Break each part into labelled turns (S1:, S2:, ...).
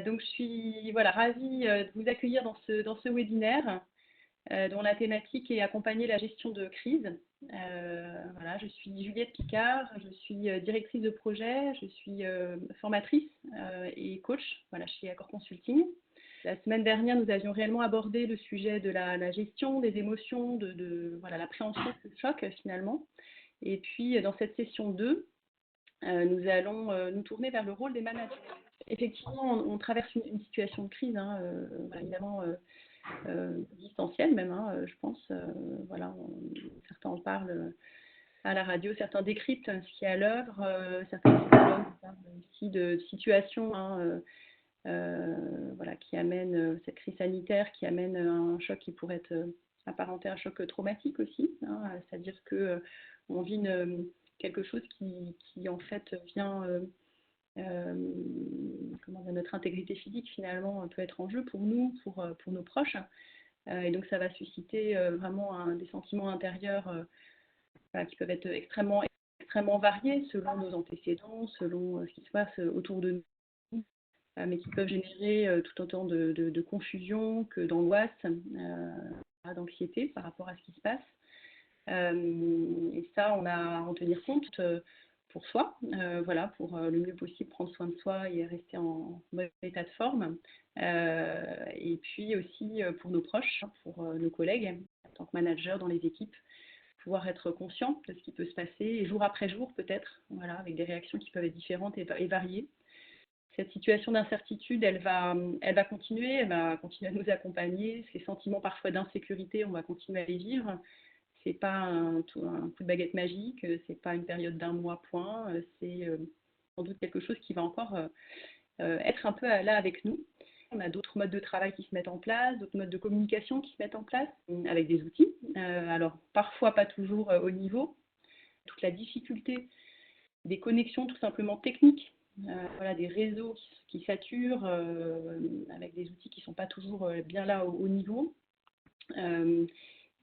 S1: Donc, je suis voilà, ravie de vous accueillir dans ce webinaire dont la thématique est accompagner la gestion de crise. Voilà, je suis Juliette Picard, je suis directrice de projet, je suis formatrice et coach voilà, chez Accor Consulting. La semaine dernière, nous avions réellement abordé le sujet de la gestion des émotions, voilà, l'appréhension du choc finalement. Et puis, dans cette session 2, nous allons nous tourner vers le rôle des managers. Effectivement, on traverse une situation de crise, hein, évidemment existentielle même, hein, je pense. Voilà, certains en parlent à la radio, certains décryptent ce qui est à l'œuvre, certains psychologues parlent aussi de situations voilà, qui amènent cette crise sanitaire, qui amène un choc qui pourrait être apparenté à un choc traumatique aussi, hein, c'est-à-dire qu'on vit quelque chose qui en fait vient comment dire, notre intégrité physique finalement peut être en jeu pour nous, pour nos proches. Et donc ça va susciter vraiment des sentiments intérieurs voilà, qui peuvent être extrêmement variés selon nos antécédents, selon ce qui se passe autour de nous, mais qui peuvent générer tout autant de confusion que d'angoisse, d'anxiété par rapport à ce qui se passe. Et ça, on a à en tenir compte pour soi, voilà, pour le mieux possible prendre soin de soi et rester en bon état de forme. Et puis aussi pour nos proches, pour nos collègues, en tant que manager dans les équipes, pouvoir être conscient de ce qui peut se passer, et jour après jour peut-être, voilà, avec des réactions qui peuvent être différentes et variées. Cette situation d'incertitude, elle va continuer à nous accompagner. Ces sentiments parfois d'insécurité, on va continuer à les vivre. C'est pas un coup de baguette magique, c'est pas une période d'un mois point, c'est sans doute quelque chose qui va encore être un peu là avec nous. On a d'autres modes de travail qui se mettent en place, d'autres modes de communication qui se mettent en place, avec des outils. Alors parfois pas toujours au niveau. Toute la difficulté des connexions tout simplement techniques, voilà, des réseaux qui saturent, avec des outils qui ne sont pas toujours bien là au niveau.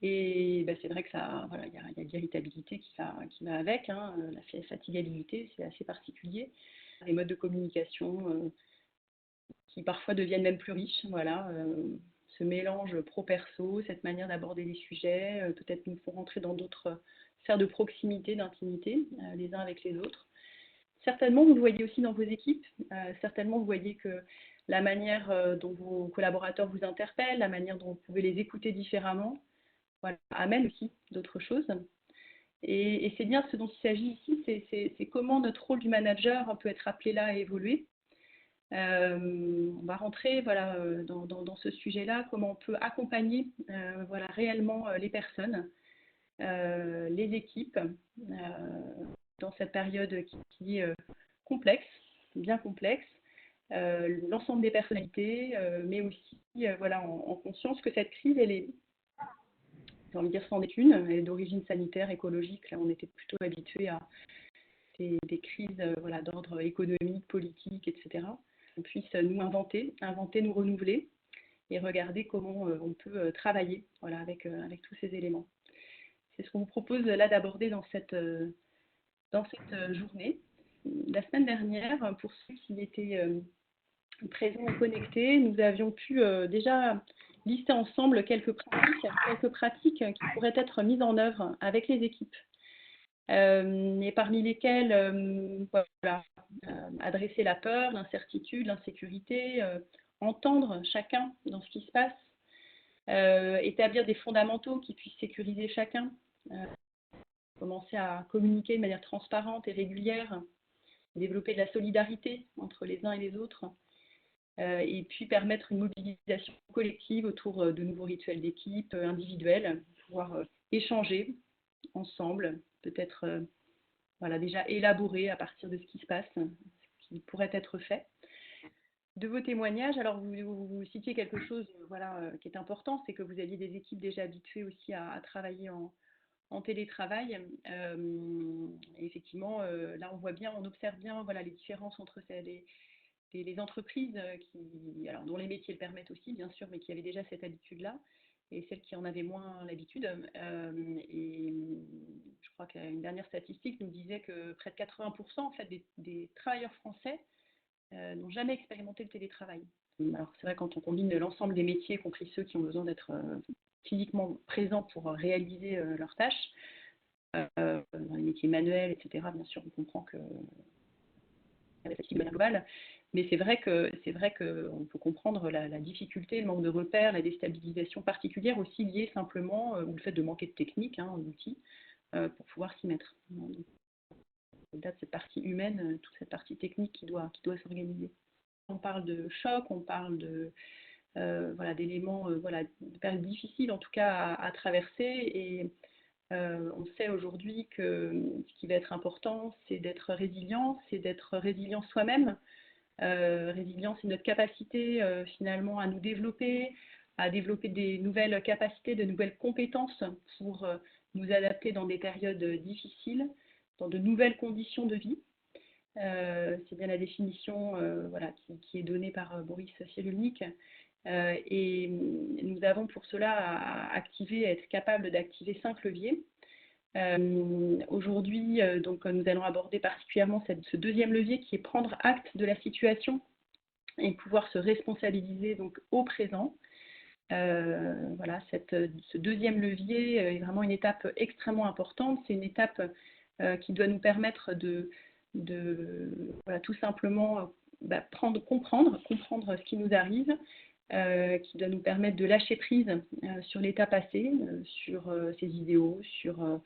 S1: Et c'est vrai que ça, voilà, y a de l'irritabilité qui va avec, hein, la fatigabilité, c'est assez particulier. Les modes de communication qui parfois deviennent même plus riches, voilà, ce mélange pro-perso, cette manière d'aborder les sujets, peut-être nous font rentrer dans d'autres sphères de proximité, d'intimité, les uns avec les autres. Certainement, vous le voyez aussi dans vos équipes, certainement vous voyez que la manière dont vos collaborateurs vous interpellent, la manière dont vous pouvez les écouter différemment, voilà, amène aussi d'autres choses. Et c'est bien ce dont il s'agit ici, c'est comment notre rôle du manager peut être appelé là à évoluer. On va rentrer voilà, dans ce sujet-là, comment on peut accompagner voilà, réellement les personnes, les équipes, dans cette période qui est complexe, bien complexe, l'ensemble des personnalités, mais aussi voilà, en conscience que cette crise, elle est, j'ai envie de dire, c'en est une, elle est d'origine sanitaire, écologique. Là, on était plutôt habitués à des crises voilà, d'ordre économique, politique, etc. On puisse nous inventer, nous renouveler et regarder comment on peut travailler voilà, avec tous ces éléments. C'est ce qu'on vous propose là d'aborder dans cette journée. La semaine dernière, pour ceux qui étaient présents et connectés, nous avions pu déjà lister ensemble quelques pratiques qui pourraient être mises en œuvre avec les équipes. Et parmi lesquelles voilà, adresser la peur, l'incertitude, l'insécurité, entendre chacun dans ce qui se passe, établir des fondamentaux qui puissent sécuriser chacun, commencer à communiquer de manière transparente et régulière, développer de la solidarité entre les uns et les autres, et puis permettre une mobilisation collective autour de nouveaux rituels d'équipe, individuels, pouvoir échanger ensemble, peut-être voilà, déjà élaborer à partir de ce qui se passe, ce qui pourrait être fait. De vos témoignages, alors vous citiez quelque chose voilà, qui est important, c'est que vous aviez des équipes déjà habituées aussi à travailler en télétravail. Effectivement, là on voit bien, on observe bien voilà, les différences entre les entreprises alors, dont les métiers le permettent aussi, bien sûr, mais qui avaient déjà cette habitude-là, et celles qui en avaient moins l'habitude. Et je crois qu'une dernière statistique nous disait que près de 80% en fait, des travailleurs français n'ont jamais expérimenté le télétravail. Alors c'est vrai, quand on combine l'ensemble des métiers, y compris ceux qui ont besoin d'être physiquement présents pour réaliser leurs tâches, dans les métiers manuels, etc., bien sûr, on comprend que la fatigue de manière globale, mais c'est vrai qu'on peut comprendre la difficulté, le manque de repères, la déstabilisation particulière aussi liée simplement au fait de manquer de technique, d'outils, pour pouvoir s'y mettre. Au-delà de cette partie humaine, toute cette partie technique qui doit s'organiser. On parle de choc, on parle d'éléments, de périodes difficiles en tout cas à traverser, et on sait aujourd'hui que ce qui va être important, c'est d'être résilient soi-même. Résilience, c'est notre capacité finalement à nous développer, à développer des nouvelles capacités, de nouvelles compétences pour nous adapter dans des périodes difficiles, dans de nouvelles conditions de vie. C'est bien la définition qui est donnée par Boris Cyrulnik. Et nous avons pour cela à être capable d'activer 5 leviers. Aujourd'hui, donc, nous allons aborder particulièrement ce deuxième levier qui est prendre acte de la situation et pouvoir se responsabiliser donc, au présent. Ce deuxième levier est vraiment une étape extrêmement importante. C'est une étape qui doit nous permettre de tout simplement comprendre ce qui nous arrive, qui doit nous permettre de lâcher prise sur l'état passé, sur ses idéaux, sur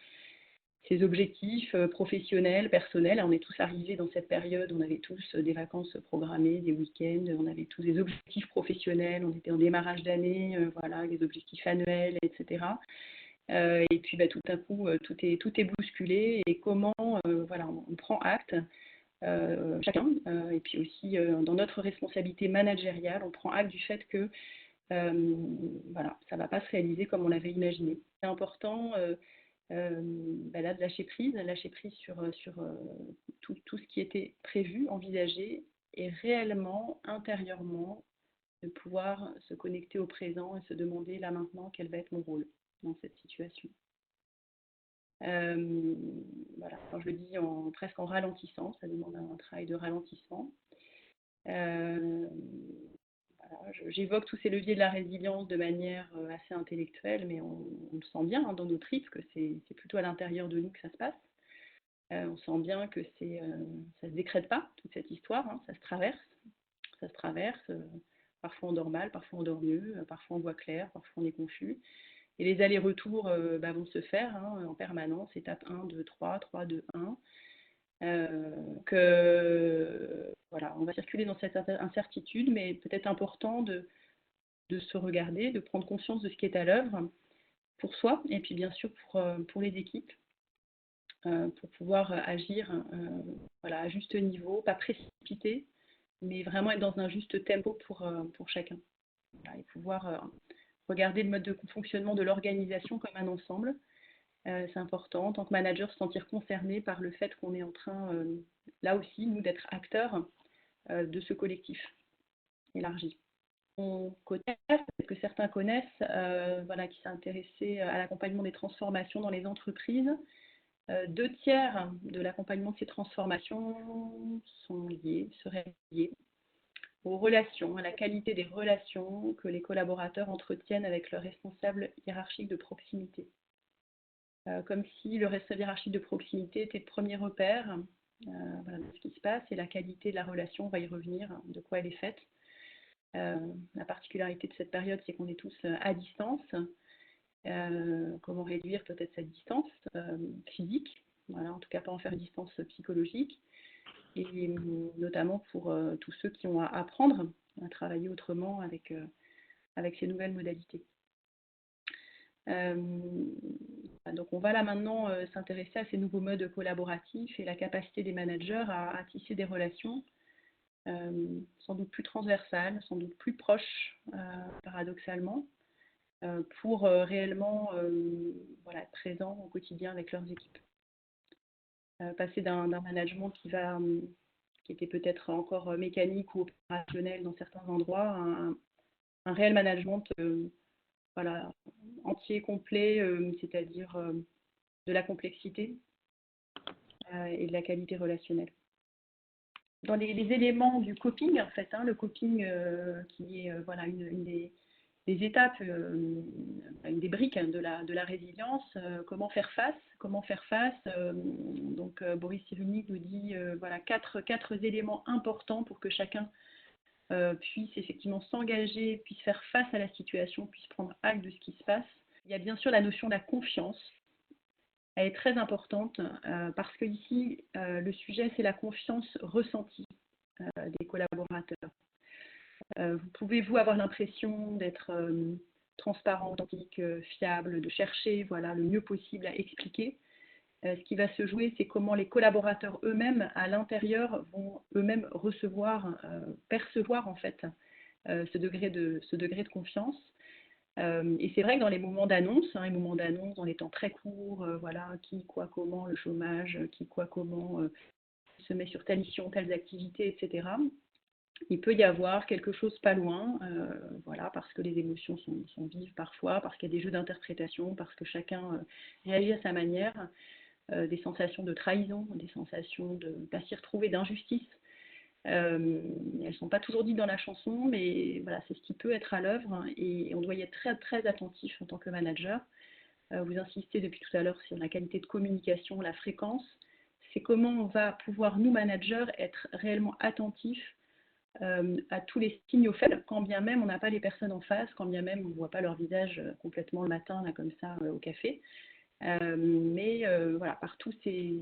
S1: ses objectifs professionnels, personnels. On est tous arrivés dans cette période, on avait tous des vacances programmées, des week-ends, on avait tous des objectifs professionnels, on était en démarrage d'année, des objectifs annuels, etc. Et puis tout à coup, tout est bousculé, et comment on prend acte, chacun, et puis aussi dans notre responsabilité managériale, on prend acte du fait que ça ne va pas se réaliser comme on l'avait imaginé. C'est important de lâcher prise sur tout ce qui était prévu, envisagé, et réellement, intérieurement, de pouvoir se connecter au présent et se demander là maintenant quel va être mon rôle dans cette situation. Quand je le dis presque en ralentissant, ça demande un travail de ralentissement. J'évoque tous ces leviers de la résilience de manière assez intellectuelle, mais on le sent bien dans nos tripes que c'est plutôt à l'intérieur de nous que ça se passe. On sent bien que ça ne se décrète pas, toute cette histoire, ça se traverse. Parfois on dort mal, parfois on dort mieux, parfois on voit clair, parfois on est confus. Et les allers-retours vont se faire en permanence, étape 1, 2, 3, 3, 2, 1. On va circuler dans cette incertitude, mais peut-être important de se regarder, de prendre conscience de ce qui est à l'œuvre pour soi, et puis bien sûr pour les équipes, pour pouvoir agir à juste niveau, pas précipiter, mais vraiment être dans un juste tempo pour chacun. Et pouvoir regarder le mode de fonctionnement de l'organisation comme un ensemble. C'est important, en tant que manager, se sentir concerné par le fait qu'on est en train, là aussi, nous, d'être acteurs de ce collectif élargi. On connaît, peut-être que certains connaissent, qui s'est intéressé à l'accompagnement des transformations dans les entreprises. 2/3 de l'accompagnement de ces transformations seraient liés aux relations, à la qualité des relations que les collaborateurs entretiennent avec leurs responsables hiérarchiques de proximité. Comme si le responsable hiérarchique de proximité était le premier repère de ce qui se passe, et la qualité de la relation, on va y revenir, de quoi elle est faite. La particularité de cette période, c'est qu'on est tous à distance. Comment réduire peut-être cette distance physique, en tout cas pas en faire une distance psychologique, et notamment pour tous ceux qui ont à apprendre à travailler autrement avec ces nouvelles modalités. Donc on va là maintenant s'intéresser à ces nouveaux modes collaboratifs et la capacité des managers à tisser des relations sans doute plus transversales, sans doute plus proches, paradoxalement, pour réellement être présents au quotidien avec leurs équipes. Passer d'un management qui était peut-être encore mécanique ou opérationnel dans certains endroits, à un réel management entier, complet, c'est-à-dire de la complexité et de la qualité relationnelle. dans les éléments du coping, en fait, hein, le coping qui est voilà, une des étapes, une des briques de la résilience, comment faire face, donc Boris Cyrulnik nous dit voilà, quatre éléments importants pour que chacun puisse effectivement s'engager, puisse faire face à la situation, puisse prendre acte de ce qui se passe. Il y a bien sûr la notion de la confiance. Elle est très importante parce que ici, le sujet, c'est la confiance ressentie des collaborateurs. Vous pouvez, vous, avoir l'impression d'être transparent, authentique, fiable, de chercher voilà, le mieux possible à expliquer. Ce qui va se jouer, c'est comment les collaborateurs eux-mêmes, à l'intérieur, vont eux-mêmes recevoir, percevoir en fait ce degré de confiance. Et c'est vrai que dans les moments d'annonce, les moments d'annonce dans les temps très courts, voilà, qui, quoi, comment, le chômage, qui, quoi, comment, se met sur telle mission, telles activités, etc. Il peut y avoir quelque chose pas loin, voilà, parce que les émotions sont vives parfois, parce qu'il y a des jeux d'interprétation, parce que chacun réagit à sa manière, des sensations de trahison, des sensations de ne pas s'y retrouver, d'injustice. Elles ne sont pas toujours dites dans la chanson, mais voilà, c'est ce qui peut être à l'œuvre et on doit y être très, très attentif en tant que manager. Vous insistez depuis tout à l'heure sur la qualité de communication, la fréquence. C'est comment on va pouvoir, nous, managers, être réellement attentifs à tous les signaux faibles, quand bien même on n'a pas les personnes en face, quand bien même on ne voit pas leur visage complètement le matin, là, comme ça, au café. Mais voilà, par tous ces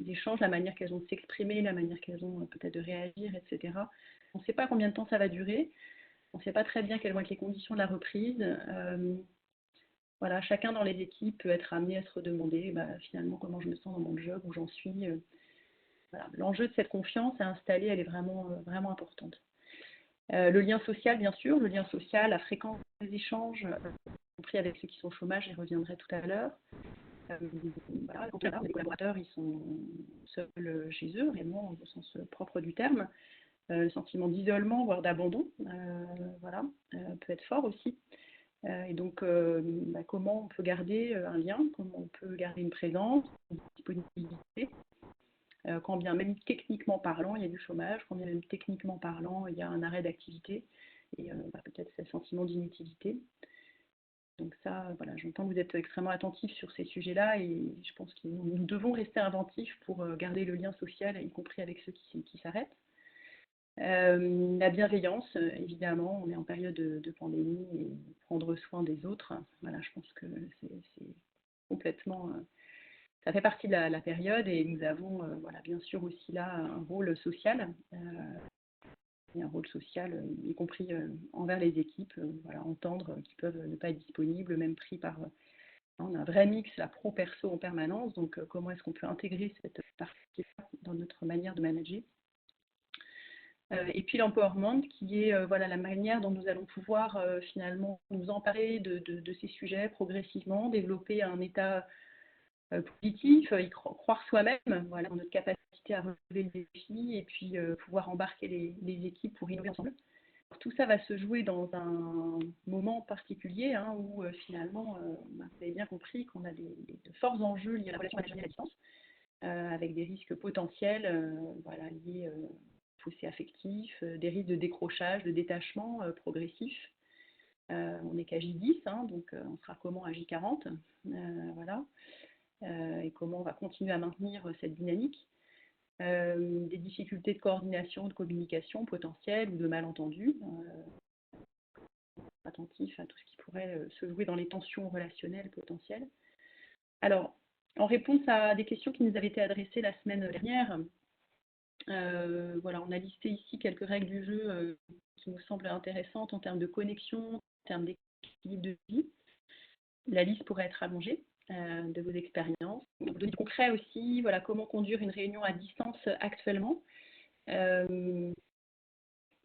S1: échanges, la manière qu'elles ont de s'exprimer, la manière qu'elles ont peut-être de réagir, etc. On ne sait pas combien de temps ça va durer, on ne sait pas très bien quelles vont être les conditions de la reprise. Voilà, chacun dans les équipes peut être amené à se redemander finalement comment je me sens dans mon job, où j'en suis. Voilà. L'enjeu de cette confiance à installer, elle est vraiment, vraiment importante. Le lien social, bien sûr, le lien social, la fréquence des échanges, y compris avec ceux qui sont au chômage, j'y reviendrai tout à l'heure. Voilà, quand les collaborateurs ils sont seuls chez eux, réellement au sens propre du terme, le sentiment d'isolement, voire d'abandon, voilà, peut être fort aussi. Et donc, comment on peut garder un lien, comment on peut garder une présence, une disponibilité, quand bien même techniquement parlant, il y a du chômage, quand bien même techniquement parlant, il y a un arrêt d'activité, et peut-être ce sentiment d'inutilité. Donc ça, voilà, j'entends que vous êtes extrêmement attentifs sur ces sujets-là et je pense que nous devons rester inventifs pour garder le lien social, y compris avec ceux qui s'arrêtent. La bienveillance, évidemment, on est en période de pandémie et prendre soin des autres, voilà, je pense que c'est complètement... ça fait partie de la période et nous avons voilà, bien sûr aussi là un rôle social. Et un rôle social, y compris envers les équipes, voilà, entendre qu'ils peuvent ne pas être disponibles, même pris par... on a un vrai mix, la pro-perso en permanence, donc comment est-ce qu'on peut intégrer cette partie dans notre manière de manager. Et puis l'empowerment, qui est voilà, la manière dont nous allons pouvoir finalement nous emparer de ces sujets progressivement, développer un état positif, y croire soi-même, voilà, dans notre capacité à relever le défi et puis pouvoir embarquer les équipes pour innover ensemble. Tout ça va se jouer dans un moment particulier hein, où finalement, vous avez bien compris qu'on a de forts enjeux liés à la relation managériale à distance, avec des risques potentiels voilà, liés au fossé affectif, des risques de décrochage, de détachement progressif. On n'est qu'à J10, hein, donc on sera comment à J40, voilà. Et comment on va continuer à maintenir cette dynamique. Des difficultés de coordination, de communication potentielles ou de malentendus. Attentif à tout ce qui pourrait se jouer dans les tensions relationnelles potentielles. Alors, en réponse à des questions qui nous avaient été adressées la semaine dernière, voilà, on a listé ici quelques règles du jeu qui nous semblent intéressantes en termes de connexion, en termes d'équilibre de vie. La liste pourrait être allongée de vos expériences. De concret aussi, voilà, comment conduire une réunion à distance actuellement.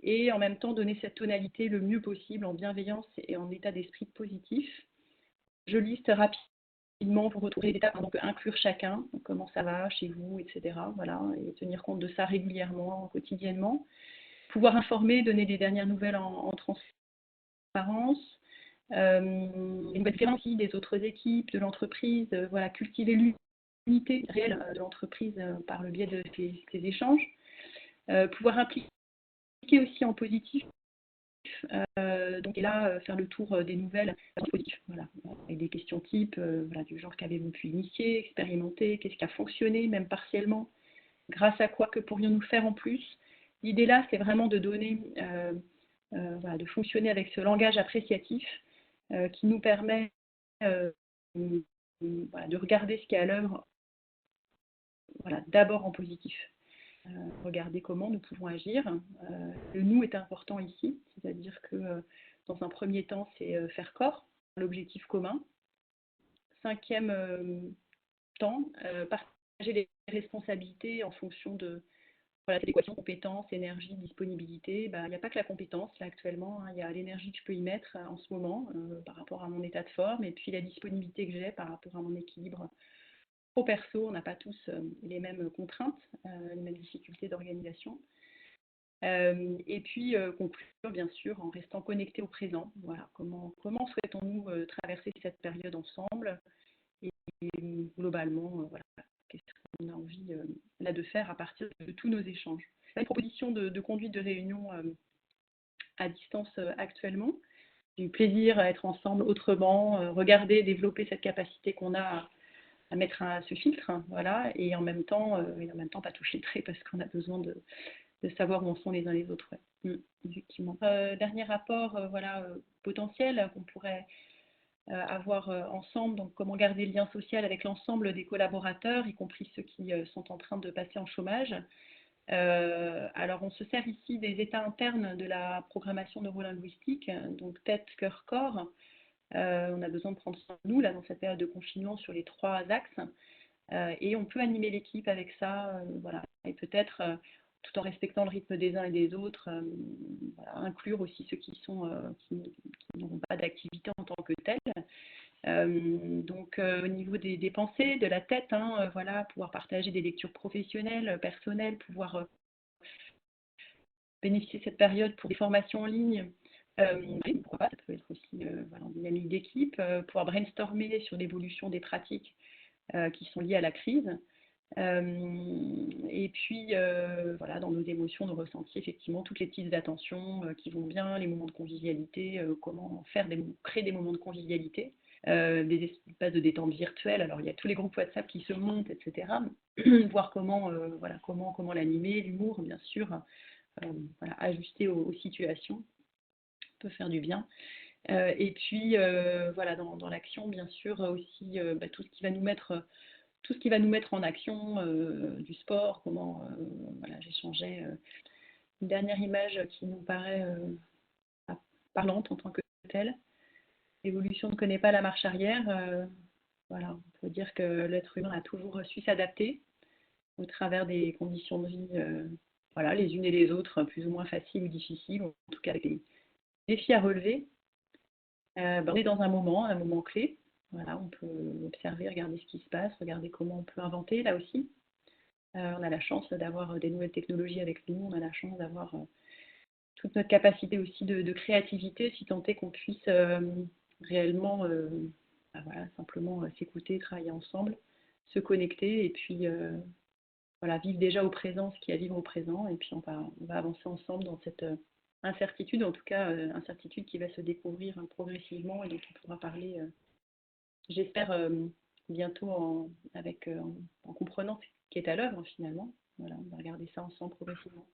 S1: Et en même temps donner cette tonalité le mieux possible en bienveillance et en état d'esprit positif. Je liste rapidement pour retrouver les étapes, donc inclure chacun, comment ça va chez vous, etc. Voilà, et tenir compte de ça régulièrement, quotidiennement. Pouvoir informer, donner des dernières nouvelles en transparence. Une nouvelle différence des autres équipes, de l'entreprise, voilà, cultiver l'unité réelle de l'entreprise par le biais de ces échanges. Pouvoir impliquer aussi en positif. Donc, et là, faire le tour des nouvelles positives, voilà, avec des questions types, voilà, du genre qu'avez-vous pu initier, expérimenter, qu'est-ce qui a fonctionné, même partiellement, grâce à quoi, que pourrions-nous faire en plus. L'idée là, c'est vraiment de donner, voilà, de fonctionner avec ce langage appréciatif qui nous permet voilà, de regarder ce qui est à l'œuvre, voilà, d'abord en positif. Regarder comment nous pouvons agir. Le nous est important ici, c'est-à-dire que dans un premier temps, c'est faire corps, l'objectif commun. Cinquième temps, partager les responsabilités en fonction de voilà, cette équation compétences, énergie, disponibilité. Il n'y a pas que la compétence là actuellement, hein, il y a l'énergie que je peux y mettre en ce moment par rapport à mon état de forme et puis la disponibilité que j'ai par rapport à mon équilibre pro perso. On n'a pas tous les mêmes contraintes, les mêmes difficultés d'organisation. Et puis conclure bien sûr en restant connecté au présent. Voilà, comment souhaitons-nous traverser cette période ensemble et globalement, voilà, qu'est-ce qu'on a envie là de faire à partir de tous nos échanges. Une proposition de conduite de réunion à distance actuellement. J'ai eu plaisir à être ensemble autrement, regarder, développer cette capacité qu'on a à mettre ce filtre, hein, voilà, et en même temps pas toucher le trait parce qu'on a besoin de savoir où en sont les uns les autres. Ouais. Effectivement. Dernier rapport voilà, potentiel qu'on pourrait avoir ensemble, donc comment garder le lien social avec l'ensemble des collaborateurs, y compris ceux qui sont en train de passer en chômage. Alors on se sert ici des états internes de la programmation neurolinguistique, donc tête, cœur, corps. On a besoin de prendre soin de nous là, dans cette période de confinement sur les 3 axes. Et on peut animer l'équipe avec ça, voilà. Et peut-être, tout en respectant le rythme des uns et des autres, voilà, inclure aussi ceux qui n'auront pas d'activité en tant que telle. Donc au niveau des pensées, de la tête, hein, voilà, pouvoir partager des lectures professionnelles, personnelles, pouvoir bénéficier de cette période pour des formations en ligne. Pourquoi pas, ça peut être aussi voilà, en dynamique d'équipe, pouvoir brainstormer sur l'évolution des pratiques qui sont liées à la crise. Et puis, voilà, dans nos émotions, nos ressentis, effectivement, toutes les petites attentions qui vont bien, les moments de convivialité, comment créer des moments de convivialité, des espaces de détente virtuelle. Alors, il y a tous les groupes WhatsApp qui se montent, etc. Voir comment, voilà, comment l'animer, l'humour, bien sûr, voilà, ajuster aux situations peut faire du bien. Et puis, voilà, dans l'action, bien sûr, aussi tout ce qui va nous mettre en action, du sport, comment, voilà, j'échangeais une dernière image qui nous paraît parlante en tant que telle. L'évolution ne connaît pas la marche arrière. Voilà, on peut dire que l'être humain a toujours su s'adapter au travers des conditions de vie, voilà, les unes et les autres, plus ou moins faciles ou difficiles, en tout cas avec des défis à relever. On est dans un moment clé. Voilà, on peut observer, regarder ce qui se passe, regarder comment on peut inventer là aussi. On a la chance d'avoir des nouvelles technologies avec nous, on a la chance d'avoir toute notre capacité aussi de créativité, si tant est qu'on puisse réellement voilà, simplement s'écouter, travailler ensemble, se connecter et puis voilà, vivre déjà au présent ce qu'il y a à vivre au présent et puis on va avancer ensemble dans cette incertitude, en tout cas incertitude qui va se découvrir progressivement et dont on pourra parler, j'espère, bientôt en comprenant ce qui est à l'œuvre finalement. Voilà, on va regarder ça ensemble progressivement.